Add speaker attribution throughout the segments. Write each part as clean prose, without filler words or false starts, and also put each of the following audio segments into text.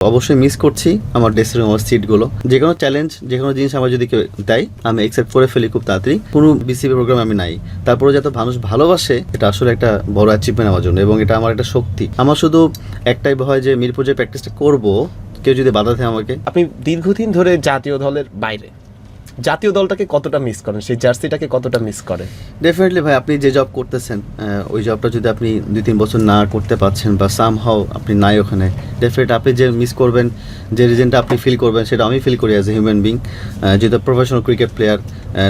Speaker 1: অবশ্যই মিস করছি আমার ড্রেসিং রুম, আমার সিটগুলো। যে কোনো চ্যালেঞ্জ, যে কোনো জিনিস আমার যদি কেউ দেয় আমি অ্যাকসেপ্ট করে ফেলি খুব তাড়াতাড়ি। কোনো বিসিবি প্রোগ্রাম আমি নাই, তারপরে যত মানুষ ভালোবাসে এটা আসলে একটা বড় অ্যাচিভমেন্ট আমার জন্য, এবং এটা আমার একটা শক্তি। আমার শুধু একটাই ভয় যে মিরপুর যে প্র্যাকটিসটা করবো কেউ যদি বাধা দেয় আমাকে।
Speaker 2: আপনি দীর্ঘদিন ধরে জাতীয় দলের বাইরে, জাতীয় দলটাকে কতটা মিস করেন, সেই জার্সিটাকে কতটা মিস করেন?
Speaker 1: ডেফিনেটলি ভাই, আপনি যে জব করতেছেন ওই জবটা যদি আপনি 2-3 বছর না করতে পারছেন বা সামহাও আপনি নাই ওখানে, ডেফিনেটলি আপনি যে মিস করবেন, যে রিজনটা আপনি ফিল করবেন সেটা আমি ফিল করি অ্যাজ এ হিউম্যান বিং। যেহেতু প্রফেশনাল ক্রিকেট প্লেয়ার,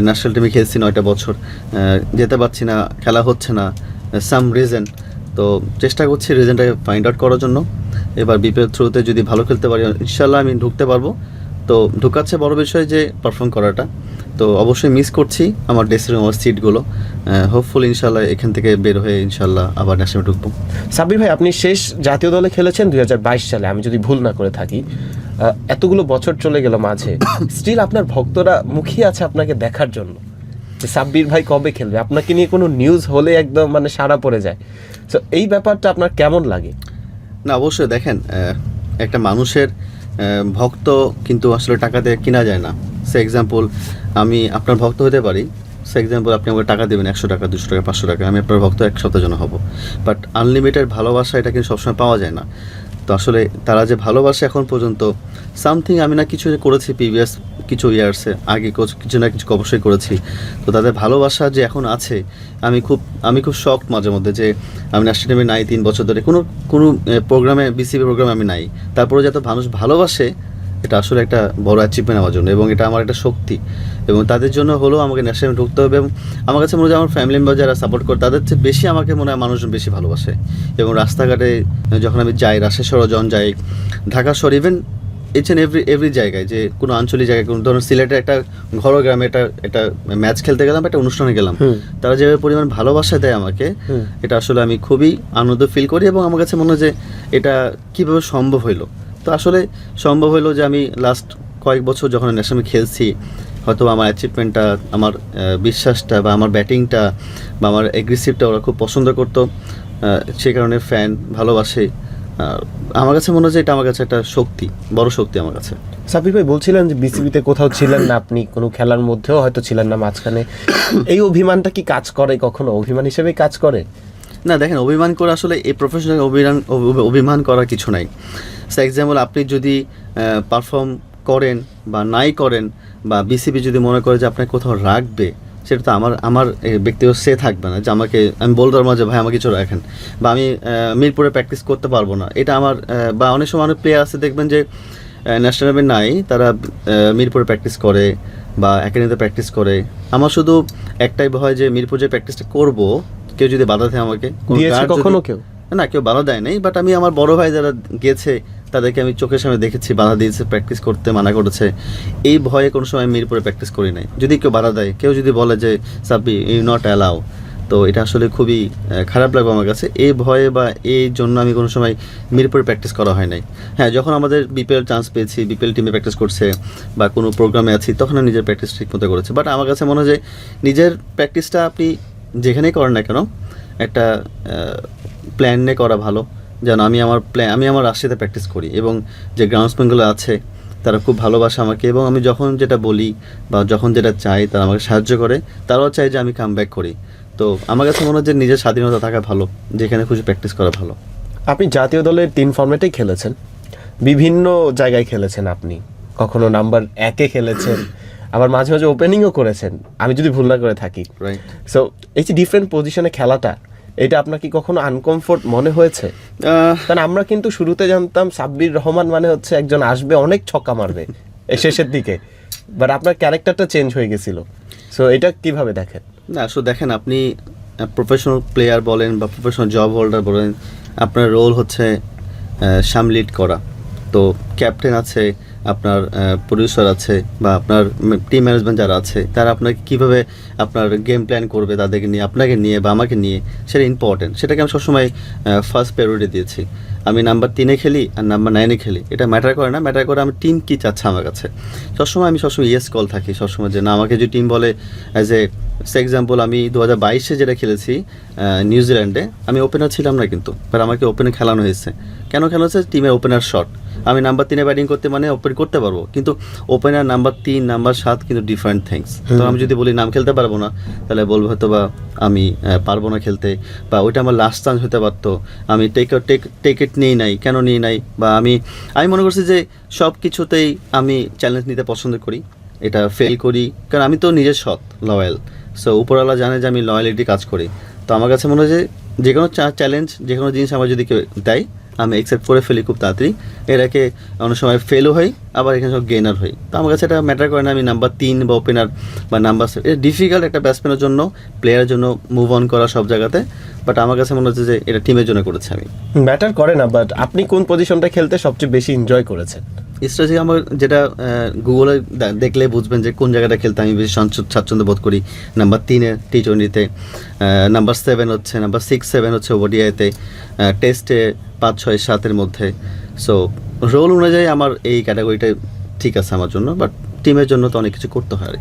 Speaker 1: ন্যাশনাল টিমে খেলছি 9টা বছর, যেতে পারছি না, খেলা হচ্ছে না, সাম রিজন। তো চেষ্টা করছি রিজনটাকে ফাইন্ড আউট করার জন্য। এবার বিপিএল থ্রুতে যদি ভালো খেলতে পারি ইনশাল্লাহ আমি ঢুকতে পারবো। তো ঢুকাচ্ছে বড় বিষয় যে পারফর্ম করাটা। তো অবশ্যই মিস করছি আমার ড্রেসিং রুম, আমার সিটগুলো। হোপফুল ইনশাল্লাহ এখান থেকে বের হয়ে ইনশাল্লাহ আবার ন্যাশনালে ঢুকবো।
Speaker 2: সাব্বির ভাই, আপনি শেষ জাতীয় দলে খেলেছেন 2022 সালে, আমি যদি ভুল না করে থাকি। এতগুলো বছর চলে গেল মাঝে, স্টিল আপনার ভক্তরা মুখিয়ে আছে আপনাকে দেখার জন্য যে সাব্বির ভাই কবে খেলবে। আপনাকে নিয়ে কোনো নিউজ হলে একদম মানে সাড়া পড়ে যায়। তো এই ব্যাপারটা আপনার কেমন লাগে?
Speaker 1: না অবশ্যই দেখেন, একটা মানুষের ভক্ত কিন্তু আসলে টাকা দিয়ে কেনা যায় না। সে এক্সাম্পল, আমি আপনার ভক্ত হতে পারি। সে এক্সাম্পল, আপনি আমাকে টাকা দেবেন 100 টাকা, 200 টাকা, 500 টাকা, আমি আপনার ভক্ত এক সপ্তাহের জন্য হব। বাট আনলিমিটেড ভালোবাসা এটা কিন্তু সবসময় পাওয়া যায় না। তো আসলে তারা যে ভালোবাসে এখন পর্যন্ত সামথিং, আমি না কিছু করেছি প্রিভিয়াস কিছু ইয়ার্সে আগে কিছু না কিছু অবশ্যই করেছি। তো তাদের ভালোবাসা যে এখন আছে, আমি খুব শকড মাঝে মধ্যে যে আমি ন্যাশনাল টিমে নাই 3 বছর ধরে, কোনো প্রোগ্রামে, বিসিবি প্রোগ্রামে আমি নাই, তারপরে যত মানুষ ভালোবাসে এটা আসলে একটা বড় অ্যাচিভমেন্ট আমার জন্য, এবং এটা আমার একটা শক্তি। এবং তাদের জন্য হলেও আমাকে ন্যাশনালে ঢুকতে হবে। এবং আমার কাছে মনে হয় আমার ফ্যামিলি মেম্বার যারা সাপোর্ট করে তাদের চেয়ে বেশি আমাকে মনে হয় মানুষজন বেশি ভালোবাসে। এবং রাস্তাঘাটে যখন আমি যাই, রাজশাহী শহর যখন যাই, ঢাকা শহর, ইভেন ইটস অ্যান্ড এভরি জায়গায়, যে কোনো আঞ্চলিক জায়গায়, কোনো ধরুন সিলেটের একটা ঘরোয়া গ্রামে একটা ম্যাচ খেলতে গেলাম, একটা অনুষ্ঠানে গেলাম, তারা যেভাবে পরিমাণ ভালোবাসা দেয় আমাকে, এটা আসলে আমি খুবই আনন্দ ফিল করি। এবং আমার কাছে মনে হয় যে এটা কীভাবে সম্ভব হইলো। তো আসলে সম্ভব হলো যে আমি লাস্ট কয়েক বছর যখন ন্যাশনালে খেলছি, হয়তো আমার অ্যাচিভমেন্টটা, আমার বিশ্বাসটা বা আমার ব্যাটিংটা বা আমার এগ্রেসিভটা ওরা খুব পছন্দ করতো, সেই কারণে ফ্যান ভালোবাসে। আমার কাছে মনে হয় যে এটা আমার কাছে একটা শক্তি, বড় শক্তি আমার কাছে।
Speaker 2: সাব্বির ভাই বলছিলেন যে বিসিবিতে কোথাও ছিলেন না আপনি, কোনো খেলার মধ্যেও হয়তো ছিলেন না মাঝখানে। এই অভিমানটা কি কাজ করে কখনো? অভিমান হিসেবেই কাজ করে?
Speaker 1: না দেখেন, অভিমান করে আসলে এই প্রফেশনাল অভিমান করার কিছু নাই। ফর এক্সাম্পল, আপনি যদি পারফর্ম করেন বা নাই করেন, বা বিসিবি যদি মনে করে যে আপনাকে কোথাও রাখবে, সেটা তো আমার ব্যক্তিগত সে থাকবে না যে আমি বলতে পারবো যে ভাই আমাকে কিছু রাখেন, বা আমি মিরপুরে প্র্যাকটিস করতে পারবো না। এটা আমার, বা অনেক সময় অনেক প্লেয়ার আছে দেখবেন যে ন্যাশনাল টিমে নাই, তারা মিরপুরে প্র্যাকটিস করে বা একাডেমিতে প্র্যাকটিস করে। আমার শুধু একটাই ভয় যে মিরপুর যে প্র্যাকটিসটা করবো কেউ যদি বাধা দেয় আমাকে।
Speaker 2: কখনো কেউ
Speaker 1: না, কেউ বাধা দেয় নাই, বাট আমি আমার বড় ভাই যারা গেছে তাদেরকে আমি চোখের সামনে দেখেছি, বাধা দিয়েছে, প্র্যাকটিস করতে মানা করেছে। এই ভয়ে কোনো সময় মিরপুরে প্র্যাকটিস করি নাই। যদি কেউ বাধা দেয়, কেউ যদি বলে যে সাব্বি ইউ নট অ্যালাউ, তো এটা আসলে খুবই খারাপ লাগবে আমার কাছে। এই ভয়ে বা এই জন্য আমি কোনো সময় মিরপুরে প্র্যাকটিস করা হয় নাই। হ্যাঁ, যখন আমাদের বিপিএল চান্স পেয়েছি, বিপিএল টিমে প্র্যাকটিস করছে বা কোনো প্রোগ্রামে আছি, তখন আমি নিজের প্র্যাকটিস ঠিক মতো করেছি। বাট আমার কাছে মনে হয় যে নিজের প্র্যাকটিসটা আপনি যেখানেই করেন না কেন, একটা প্ল্যান নিয়ে করা ভালো। যেন আমি আমার রাজশাহীতে প্র্যাকটিস করি, এবং যে গ্রাউন্ডসম্যানগুলো আছে তারা খুব ভালোবাসে আমাকে, এবং আমি যখন যেটা বলি বা যখন যেটা চাই তারা আমাকে সাহায্য করে, তারাও চাই যে আমি কাম ব্যাক করি। তো আমার কাছে মনে হয় যে নিজের স্বাধীনতা থাকা ভালো, যেখানে খুশি প্র্যাকটিস করা ভালো।
Speaker 2: আপনি জাতীয় দলের 3 ফরম্যাটেই খেলেছেন, বিভিন্ন জায়গায় খেলেছেন। আপনি কখনো নাম্বার 1-এ খেলেছেন, আবার মাঝে মাঝে ওপেনিংও করেছেন, আমি যদি ভুল না করে থাকি।
Speaker 1: রাইট।
Speaker 2: সো এই যে ডিফারেন্ট পজিশনে খেলাটা, এটা আপনার কি কখনো আনকমফোর্ট মনে হয়েছে? কারণ আমরা কিন্তু শুরুতে জানতাম সাব্বির রহমান মানে হচ্ছে একজন আসবে অনেক ছক্কা মারবে শেষের দিকে, বাট আপনার ক্যারেক্টারটা চেঞ্জ হয়ে গেছিল। সো এটা কিভাবে দেখেন?
Speaker 1: না আসলে দেখেন, আপনি প্রফেশনাল প্লেয়ার বলেন বা প্রফেশনাল জব হোল্ডার বলেন, আপনার রোল হচ্ছে সামলিড করা। তো ক্যাপ্টেন আছে, আপনার প্রডিউসার আছে, বা আপনার টিম ম্যানেজমেন্ট যারা আছে, তারা আপনাকে কীভাবে আপনার গেম প্ল্যান করবে তাদেরকে নিয়ে, আপনাকে নিয়ে বা আমাকে নিয়ে, সেটা ইম্পর্টেন্ট। সেটাকে আমি সবসময় ফার্স্ট প্রায়োরিটি দিয়েছি। আমি নাম্বার 3-এ খেলি আর নাম্বার 9-এ খেলি, এটা ম্যাটার করে না, ম্যাটার করে আমি টিম কী চাচ্ছে আমার কাছে। আমি সবসময় ইয়েস কল থাকি সবসময়, যে না আমাকে যদি টিম বলে, অ্যাজ এ এক্সাম্পল আমি 2022-এ যেটা খেলেছি নিউজিল্যান্ডে, আমি ওপেনার ছিলাম না কিন্তু, বাট আমাকে ওপেনে খেলানো হয়েছে। কেন খেলানো হয়েছে? টিমের ওপেনার শট, আমি নাম্বার 3-এ ব্যাটিং করতে মানে ওপেন করতে পারবো, কিন্তু ওপেনার নাম্বার 3 নাম্বার 7 কিন্তু ডিফারেন্ট থিংস। তো আমি যদি বলি নাম খেলতে পারবো না, তাহলে বলবো হয়তো বা আমি পারবো না খেলতে, বা ওইটা আমার লাস্ট চান্স হতে পারতো, আমি টেক ইট নিয়ে নাই, কেন নিয়ে নাই, বা আমি মনে করছি যে সব কিছুতেই আমি চ্যালেঞ্জ নিতে পছন্দ করি, এটা ফেল করি, কারণ আমি তো নিজের সৎ লয়াল। সো উপরওয়ালা জানে যে আমি লয়ালিটি কাজ করি। তো আমার কাছে মনে হয় যে কোনো চ্যালেঞ্জ, যে কোনো জিনিস আমার যদি কেউ দেয় আমি অ্যাকসেপ্ট করে ফেলি খুব তাড়াতাড়ি। এটাকে অনেক সময় ফেলও হই, আবার এখানে সব গেনার হই। তো আমার কাছে এটা ম্যাটার করে না আমি নাম্বার 3 বা ওপেনার বা নাম্বার 7। এটা ডিফিকাল্ট একটা ব্যাটসম্যানের জন্য, প্লেয়ারের জন্য মুভ অন করা সব জায়গাতে, বাট আমার কাছে মনে হচ্ছে যে এটা টিমের জন্য করেছে আমি।
Speaker 2: ম্যাটার করে না, বাট আপনি কোন পজিশনটা খেলতে সবচেয়ে বেশি এনজয় করেছেন?
Speaker 1: স্ট্র্যাটেজি আমার যেটা গুগলে দেখলে বুঝবেন যে কোন জায়গাটা খেলতে আমি বেশি স্বাচ্ছন্দ্য বোধ করি। নাম্বার 3-এ T20-তে, নাম্বার 7 হচ্ছে, নাম্বার 6-7 হচ্ছে ওডিআইতে, টেস্টে 5, 6, 7-এর মধ্যে। সো রোল অনুযায়ী আমার এই ক্যাটাগরিটা ঠিক আছে আমার জন্য, বাট টিমের জন্য তো অনেক কিছু করতে হয় আর কি।